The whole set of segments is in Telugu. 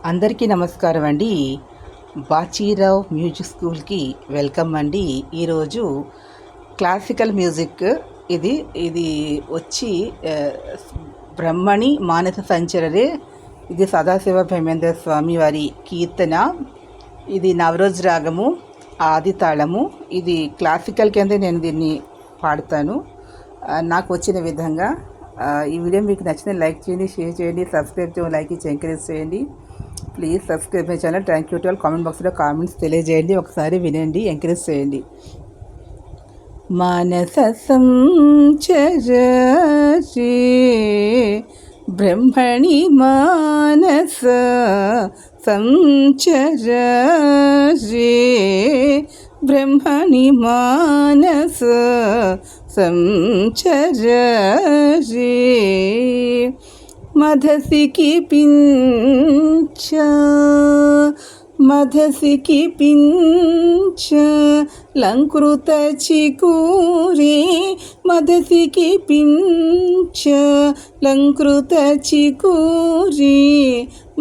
అందరికీ నమస్కారం అండి. బాచీరావు మ్యూజిక్ స్కూల్కి వెల్కమ్ అండి. ఈరోజు క్లాసికల్ మ్యూజిక్ ఇది ఇది వచ్చి బ్రహ్మణి మానస సంచరరే. ఇది సదాశివ భైమేంద్ర స్వామి వారి కీర్తన. ఇది నవరోజ్ రాగము, ఆది తాళము. ఇది క్లాసికల్ కింద నేను దీన్ని పాడతాను నాకు వచ్చిన విధంగా. ఈ వీడియో మీకు నచ్చిన లైక్ చేయండి, షేర్ చేయండి, సబ్స్క్రైబ్ చేయండి, లైక్ ఇచ్చి ఎంకరేజ్ చేయండి. Please subscribe my channel. Thank you to all. Comment బాక్స్లో కామెంట్స్ తెలియజేయండి, ఒకసారి వినండి, ఎంకరేజ్ చేయండి. మానస సంచరసి బ్రహ్మణి మానస సంచరసి బ్రహ్మణి మానస సంచరసి మధసికి పింఛ మధసికి పింఛ లంకృత చికూరి మధసికి పింఛ లంకృత చికూరి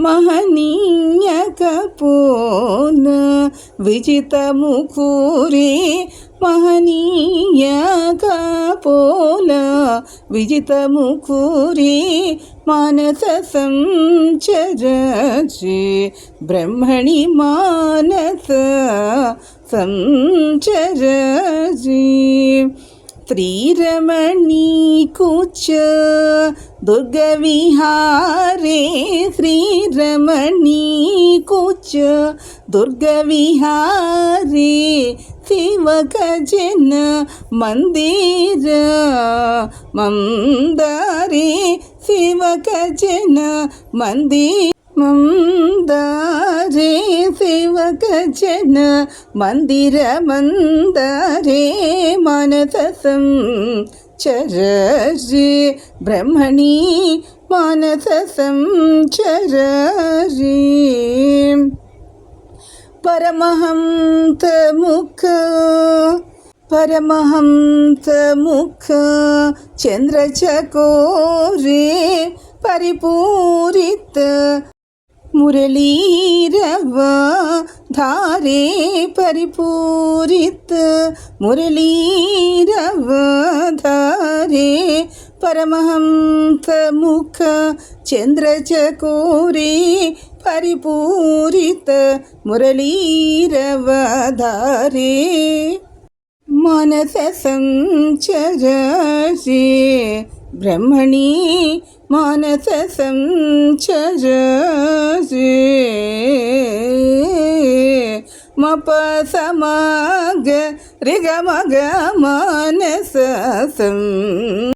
మహనీయ కపోల విజిత ముఖూరి మహనీయ కపోల విజిత ముఖూరి మానస సంచరసి బ్రహ్మణి మానస సంచరసి శ్రీరమణీ కుచ దుర్గ విహారే శ్రీరమణీ కుచ దుర్గ విహారే శివకజన మందిర మందారే శివకజన మందిర మందారే శివకజన మందిర మందారే మానస సంచరసి బ్రహ్మణి మానస సంచరసి పరమహంస ముఖ పరమహంస ముఖ చంద్రచకోరే పరిపూరిత మురళీరవ ధారే పరిపూరిత మురళీరవ ధారే పరమహంస ముఖ చంద్రచకోరే పరిపూరిత మురళీరవ ధారే మానస సంచరసి బ్రహ్మణి మానస సంచరసి మప సమగ రిగమగ మానస